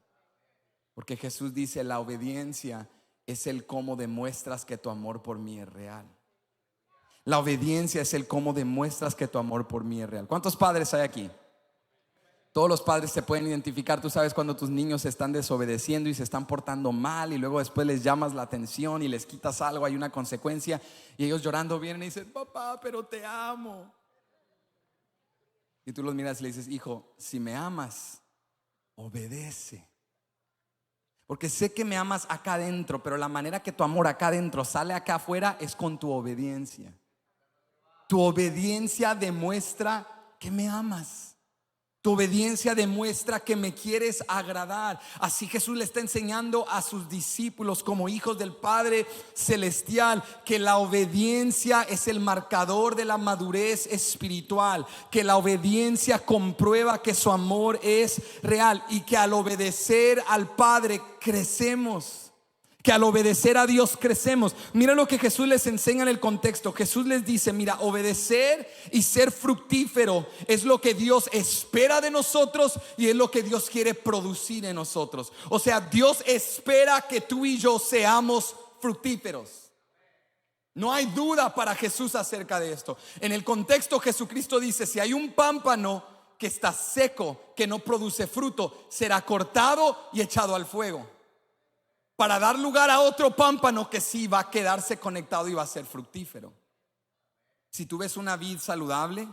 Porque Jesús dice: la obediencia es el cómo demuestras que tu amor por mí es real. La obediencia es el cómo demuestras que tu amor por mí es real. ¿Cuántos padres hay aquí? Todos los padres se pueden identificar. Tú sabes cuando tus niños se están desobedeciendo y se están portando mal, y luego después les llamas la atención y les quitas algo, hay una consecuencia, y ellos llorando vienen y dicen: papá, pero te amo. Y tú los miras y le dices: hijo, si me amas, obedece. Porque sé que me amas acá adentro, pero la manera que tu amor acá adentro sale acá afuera es con tu obediencia. Tu obediencia demuestra que me amas. Tu obediencia demuestra que me quieres agradar. Así Jesús le está enseñando a sus discípulos como hijos del Padre Celestial que la obediencia es el marcador de la madurez espiritual, que la obediencia comprueba que su amor es real y que al obedecer al Padre crecemos. Que al obedecer a Dios crecemos. Mira lo que Jesús les enseña en el contexto. Jesús les dice: mira, obedecer y ser fructífero es lo que Dios espera de nosotros y es lo que Dios quiere producir en nosotros. O sea, Dios espera que tú y yo seamos fructíferos. No hay duda para Jesús acerca de esto. En el contexto, Jesucristo dice: si hay un pámpano que está seco, que no produce fruto, será cortado y echado al fuego, para dar lugar a otro pámpano que sí va a quedarse conectado y va a ser fructífero. Si tú ves una vid saludable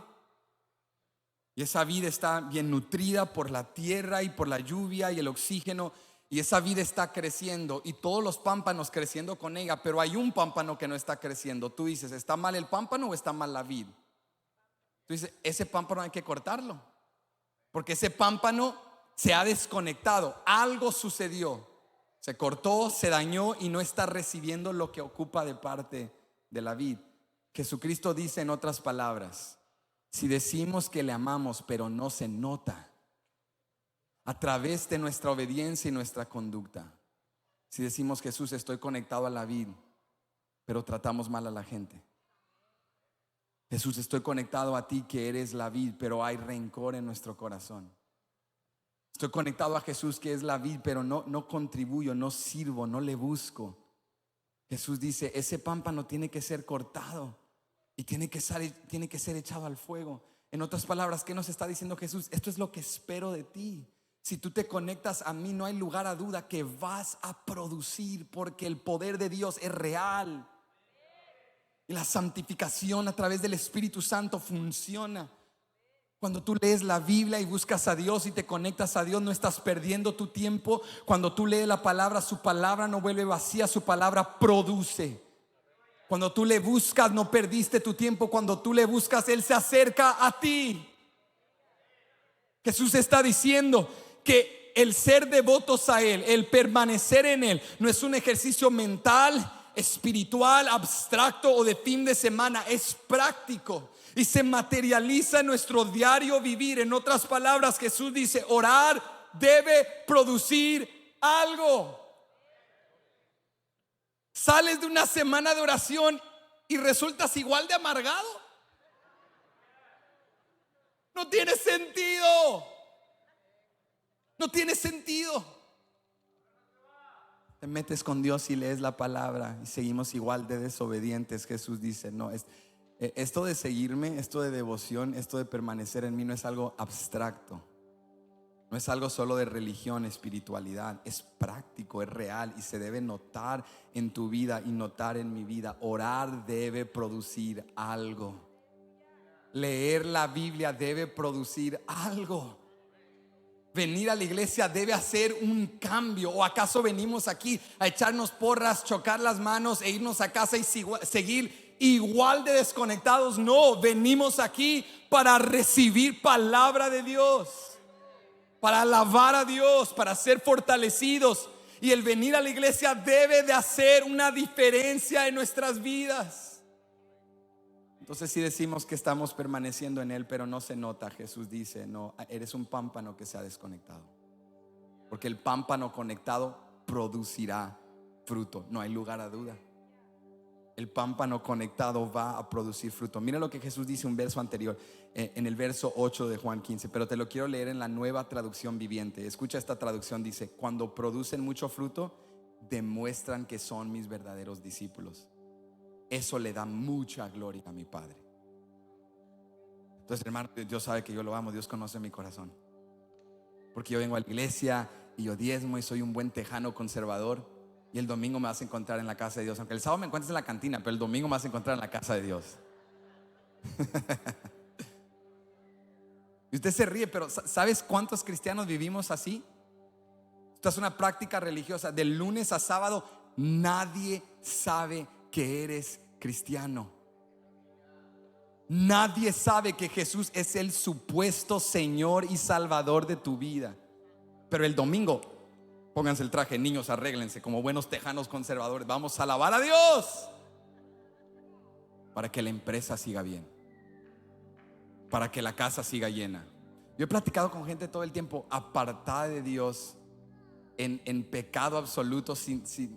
y esa vid está bien nutrida por la tierra y por la lluvia y el oxígeno, y esa vid está creciendo y todos los pámpanos creciendo con ella, pero hay un pámpano que no está creciendo, tú dices: ¿está mal el pámpano o está mal la vid? Tú dices: ese pámpano hay que cortarlo, porque ese pámpano se ha desconectado, algo sucedió. Se cortó, se dañó y no está recibiendo lo que ocupa de parte de la vid. Jesucristo dice en otras palabras: si decimos que le amamos pero no se nota a través de nuestra obediencia y nuestra conducta. Si decimos: Jesús, estoy conectado a la vid, pero tratamos mal a la gente. Jesús, estoy conectado a ti que eres la vid, pero hay rencor en nuestro corazón. Estoy conectado a Jesús que es la vid, pero no contribuyo, no sirvo, no le busco. Jesús dice: ese pámpano tiene que ser cortado y tiene que ser echado al fuego. En otras palabras, ¿qué nos está diciendo Jesús? Esto es lo que espero de ti. Si tú te conectas a mí, no hay lugar a duda que vas a producir, porque el poder de Dios es real. Y la santificación a través del Espíritu Santo funciona. Cuando tú lees la Biblia y buscas a Dios y te conectas a Dios, no estás perdiendo tu tiempo. Cuando tú lees la palabra, su palabra no vuelve vacía, su palabra produce. Cuando tú le buscas, no perdiste tu tiempo. Cuando tú le buscas, Él se acerca a ti. Jesús está diciendo que el ser devotos a Él, el permanecer en Él, no es un ejercicio mental, espiritual, abstracto o de fin de semana. Es práctico y se materializa en nuestro diario vivir. En otras palabras, Jesús dice: orar debe producir algo. Sales de una semana de oración y resultas igual de amargado. No tiene sentido. No tiene sentido. Te metes con Dios y lees la palabra y seguimos igual de desobedientes. Jesús dice: no, esto de seguirme, esto de devoción, esto de permanecer en mí no es algo abstracto. No es algo solo de religión, espiritualidad. Es práctico, es real y se debe notar en tu vida y notar en mi vida. Orar debe producir algo. Leer la Biblia debe producir algo. Venir a la iglesia debe hacer un cambio. ¿O acaso venimos aquí a echarnos porras, chocar las manos e irnos a casa y seguir igual de desconectados? No, venimos aquí para recibir palabra de Dios, para alabar a Dios, para ser fortalecidos. Y el venir a la iglesia debe de hacer una diferencia en nuestras vidas. Entonces, si decimos que estamos permaneciendo en Él, pero no se nota, Jesús dice: no, eres un pámpano que se ha desconectado. Porque el pámpano conectado producirá fruto, no hay lugar a duda. El pámpano conectado va a producir fruto. Mira lo que Jesús dice un verso anterior, en el verso 8 de Juan 15. Pero te lo quiero leer en la Nueva Traducción Viviente. Escucha esta traducción, dice: cuando producen mucho fruto, demuestran que son mis verdaderos discípulos. Eso le da mucha gloria a mi Padre. Entonces, hermano, Dios sabe que yo lo amo. Dios conoce mi corazón. Porque yo vengo a la iglesia y yo diezmo y soy un buen tejano conservador. Y el domingo me vas a encontrar en la casa de Dios. Aunque el sábado me encuentres en la cantina, pero el domingo me vas a encontrar en la casa de Dios. Y usted se ríe, pero ¿sabes cuántos cristianos vivimos así? Esto es una práctica religiosa. De lunes a sábado nadie sabe que eres cristiano. Nadie sabe que Jesús es el supuesto Señor y Salvador de tu vida. Pero el domingo, pónganse el traje, niños, arréglense como buenos tejanos conservadores. Vamos a alabar a Dios para que la empresa siga bien, para que la casa siga llena. Yo he platicado con gente todo el tiempo apartada de Dios, en pecado absoluto,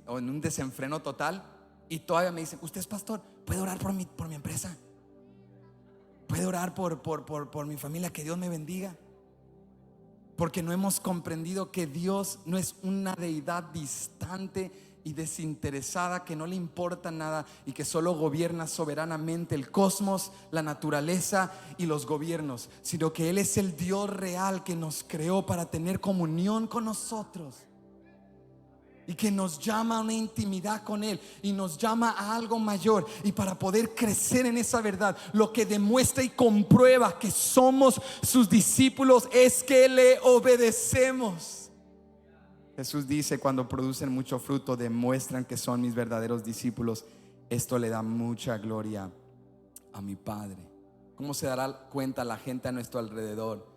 o en un desenfreno total. Y todavía me dicen: usted es pastor, ¿puede orar por mi empresa? ¿Puede orar por mi familia? Que Dios me bendiga. Porque no hemos comprendido que Dios no es una deidad distante y desinteresada, que no le importa nada y que solo gobierna soberanamente el cosmos, la naturaleza y los gobiernos, sino que Él es el Dios real que nos creó para tener comunión con nosotros. Y que nos llama a una intimidad con Él y nos llama a algo mayor. Y para poder crecer en esa verdad, lo que demuestra y comprueba que somos sus discípulos es que le obedecemos. Jesús dice: cuando producen mucho fruto, demuestran que son mis verdaderos discípulos. Esto le da mucha gloria a mi Padre. ¿Cómo se dará cuenta la gente a nuestro alrededor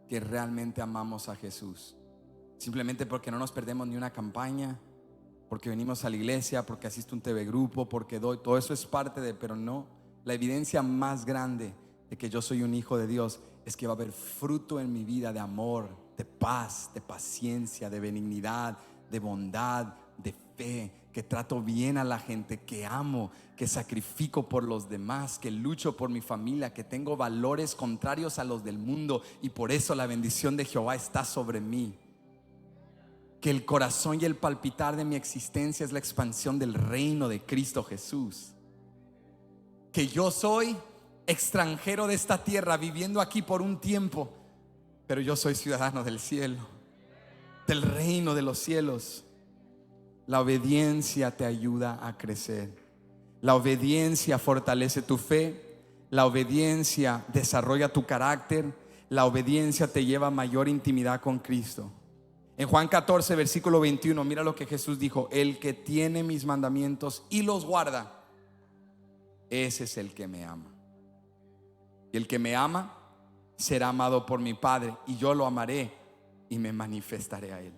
que realmente amamos a Jesús? Simplemente porque no nos perdemos ni una campaña, porque venimos a la iglesia, porque asisto a un TV grupo, porque doy. Todo eso es parte de, pero no. La evidencia más grande de que yo soy un hijo de Dios es que va a haber fruto en mi vida de amor, de paz, de paciencia, de benignidad, de bondad, de fe, que trato bien a la gente, que amo, que sacrifico por los demás, que lucho por mi familia, que tengo valores contrarios a los del mundo, y por eso la bendición de Jehová está sobre mí. Que el corazón y el palpitar de mi existencia es la expansión del reino de Cristo Jesús. Que yo soy extranjero de esta tierra, viviendo aquí por un tiempo, pero yo soy ciudadano del cielo, del reino de los cielos. La obediencia te ayuda a crecer. La obediencia fortalece tu fe. La obediencia desarrolla tu carácter. La obediencia te lleva a mayor intimidad con Cristo. En Juan 14, versículo 21, mira lo que Jesús dijo: el que tiene mis mandamientos y los guarda, ese es el que me ama. Y el que me ama será amado por mi Padre, y yo lo amaré y me manifestaré a él.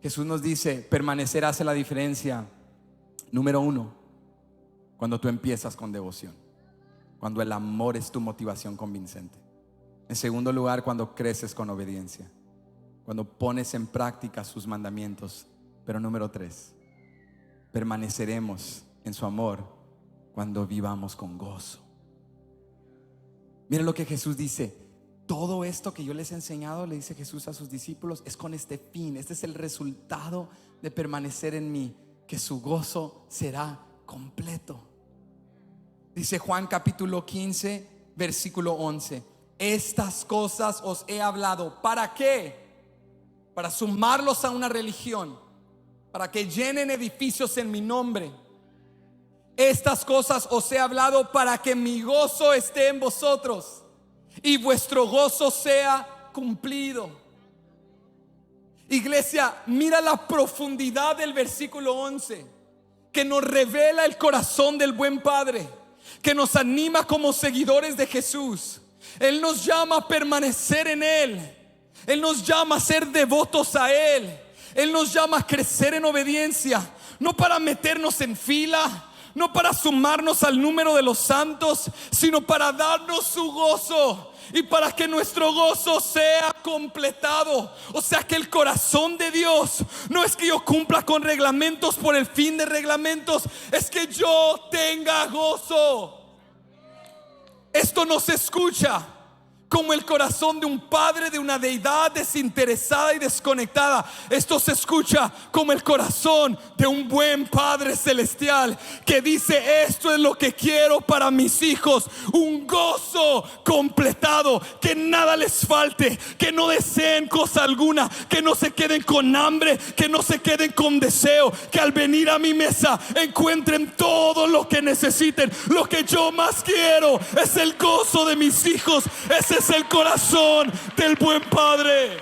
Jesús nos dice: permanecer hace la diferencia. Número uno, cuando tú empiezas con devoción, cuando el amor es tu motivación convincente. En segundo lugar, cuando creces con obediencia, cuando pones en práctica sus mandamientos. Pero número tres, permaneceremos en su amor cuando vivamos con gozo. Miren lo que Jesús dice: todo esto que yo les he enseñado, le dice Jesús a sus discípulos, es con este fin. Este es el resultado de permanecer en mí, que su gozo será completo. Dice Juan capítulo 15, versículo 11: estas cosas os he hablado. ¿Para qué? Para sumarlos a una religión, para que llenen edificios en mi nombre. Estas cosas os he hablado para que mi gozo esté en vosotros y vuestro gozo sea cumplido. Iglesia, mira la profundidad del versículo 11, que nos revela el corazón del buen Padre, que nos anima como seguidores de Jesús. Él nos llama a permanecer en Él. Él nos llama a ser devotos a Él. Él nos llama a crecer en obediencia, no para meternos en fila, no para sumarnos al número de los santos, sino para darnos su gozo y para que nuestro gozo sea completado. O sea que el corazón de Dios no es que yo cumpla con reglamentos por el fin de reglamentos, es que yo tenga gozo. Esto no se escucha como el corazón de un padre, de una deidad desinteresada y desconectada. Esto se escucha como el corazón de un buen Padre celestial, que dice: esto es lo que quiero para mis hijos, un gozo completado, que nada les falte, que no deseen cosa alguna, que no se queden con hambre, que no se queden con deseo, que al venir a mi mesa encuentren todo lo que necesiten. Lo que yo más quiero es el gozo de mis hijos. Ese es el corazón del buen Padre.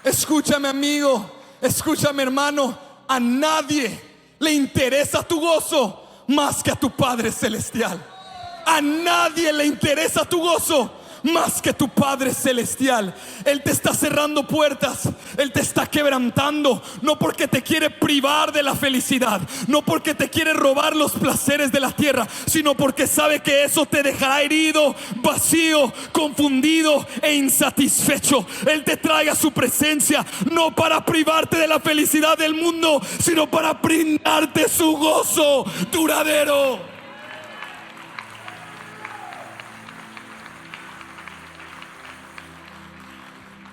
Escúchame, amigo, escúchame, hermano. A nadie le interesa tu gozo más que a tu Padre celestial. A nadie le interesa tu gozo más que tu Padre celestial. Él te está cerrando puertas, Él te está quebrantando, no porque te quiere privar de la felicidad, no porque te quiere robar los placeres de la tierra, sino porque sabe que eso te dejará herido, vacío, confundido e insatisfecho. Él te trae a su presencia, no para privarte de la felicidad del mundo, sino para brindarte su gozo duradero.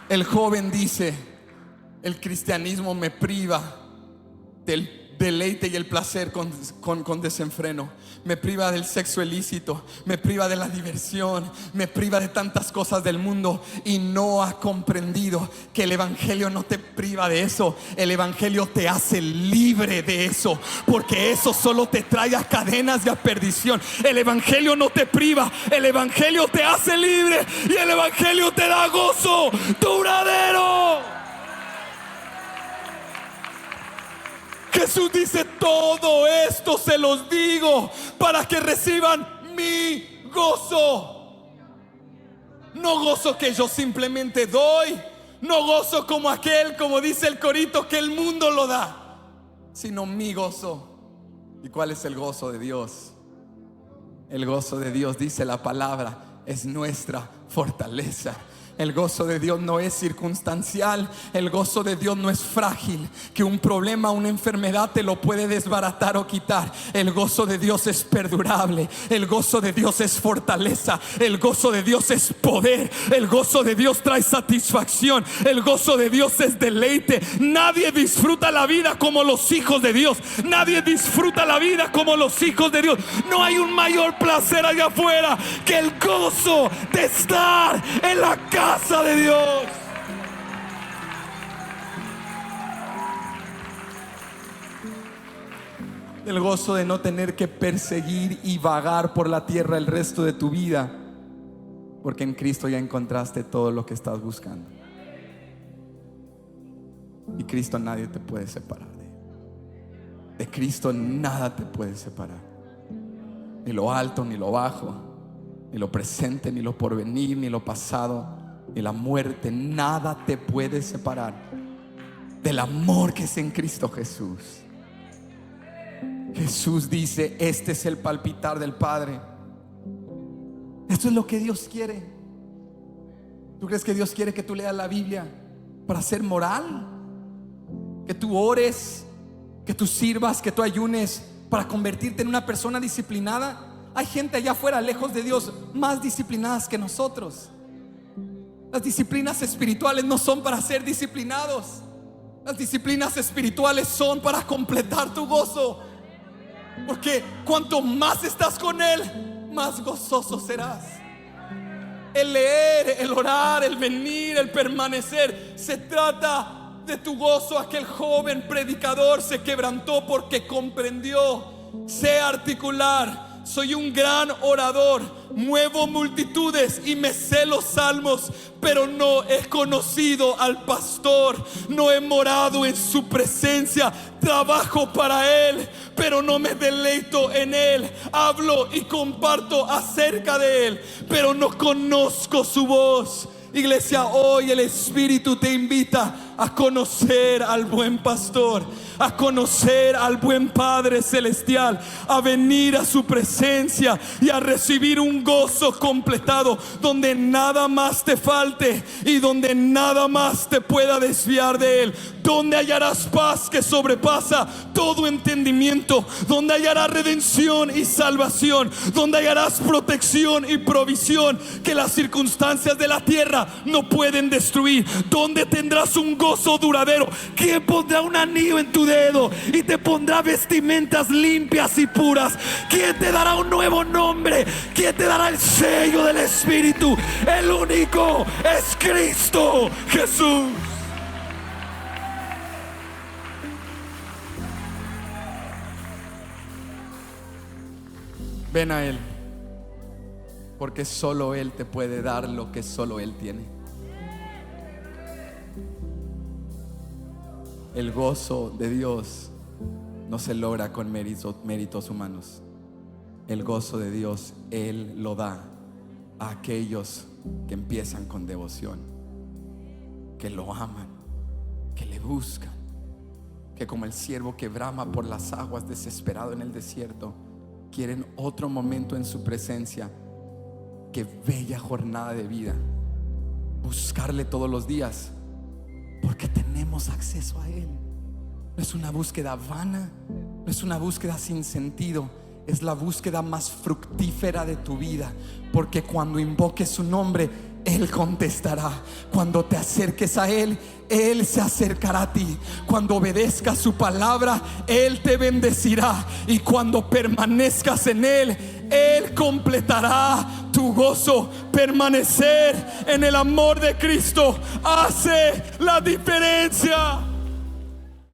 El joven dice: el cristianismo me priva del deleite y el placer con desenfreno, me priva del sexo ilícito, me priva de la diversión, me priva de tantas cosas del mundo, y no ha comprendido que el evangelio no te priva de eso. El evangelio te hace libre de eso, porque eso solo te trae a cadenas y a perdición. El evangelio no te priva, el evangelio te hace libre, y el evangelio te da gozo duradero. Jesús dice: todo esto se los digo para que reciban mi gozo. No gozo que yo simplemente doy, no gozo como aquel, como dice el corito, que el mundo lo da, sino mi gozo. ¿Y cuál es el gozo de Dios? El gozo de Dios, dice la palabra, es nuestra fortaleza. El gozo de Dios no es circunstancial. El gozo de Dios no es frágil, que un problema, una enfermedad te lo puede desbaratar o quitar. El gozo de Dios es perdurable. El gozo de Dios es fortaleza. El gozo de Dios es poder. El gozo de Dios trae satisfacción. El gozo de Dios es deleite. Nadie disfruta la vida como los hijos de Dios. Nadie disfruta la vida como los hijos de Dios. No hay un mayor placer allá afuera que el gozo de estar en la casa de Dios. el gozo de no tener que perseguir y vagar por la tierra el resto de tu vida, porque en Cristo ya encontraste todo lo que estás buscando. Y Cristo nadie te puede separar de Él. De Cristo nada te puede separar, ni lo alto ni lo bajo, ni lo presente ni lo porvenir, ni lo pasado, ni la muerte. Nada te puede separar del amor que es en Cristo Jesús. Jesús dice: este es el palpitar del Padre. Esto es lo que Dios quiere. ¿Tú crees que Dios quiere que tú leas la Biblia para ser moral? Que tú ores, que tú sirvas, que tú ayunes para convertirte en una persona disciplinada. Hay gente allá afuera, lejos de Dios, más disciplinadas que nosotros. Las disciplinas espirituales no son para ser disciplinados. Las disciplinas espirituales son para completar tu gozo. Porque cuanto más estás con Él, más gozoso serás. El leer, el orar, el venir, el permanecer, se trata de tu gozo. Aquel joven predicador se quebrantó porque comprendió: sé articular, soy un gran orador, muevo multitudes y me sé los salmos, pero no he conocido al pastor, no he morado en su presencia. Trabajo para Él, pero no me deleito en Él. Hablo y comparto acerca de Él, pero no conozco su voz. Iglesia, hoy el Espíritu te invita a conocer al buen pastor, a conocer al buen Padre Celestial, a venir a su presencia y a recibir un gozo completado, donde nada más te falte y donde nada más te pueda desviar de Él. Donde hallarás paz que sobrepasa todo entendimiento, donde hallarás redención y salvación, donde hallarás protección y provisión que las circunstancias de la tierra no pueden destruir, donde tendrás un gozo duradero. ¿Quién pondrá un anillo en tu dedo y te pondrá vestimentas limpias y puras? ¿Quién te dará un nuevo nombre? ¿Quién te dará el sello del Espíritu? El único es Cristo Jesús. Ven a Él, porque solo Él te puede dar lo que solo Él tiene. El gozo de Dios no se logra con méritos humanos. El gozo de Dios Él lo da a aquellos que empiezan con devoción, que lo aman, que le buscan, que como el siervo que brama por las aguas desesperado en el desierto, quieren otro momento en su presencia. Qué bella jornada de vida, buscarle todos los días, porque tenemos acceso a Él. No es una búsqueda vana, no es una búsqueda sin sentido, es la búsqueda más fructífera de tu vida, porque cuando invoques su nombre, Él contestará. Cuando te acerques a Él, Él se acercará a ti. Cuando obedezcas su palabra, Él te bendecirá. Y cuando permanezcas en Él, Él completará tu gozo. Permanecer en el amor de Cristo hace la diferencia.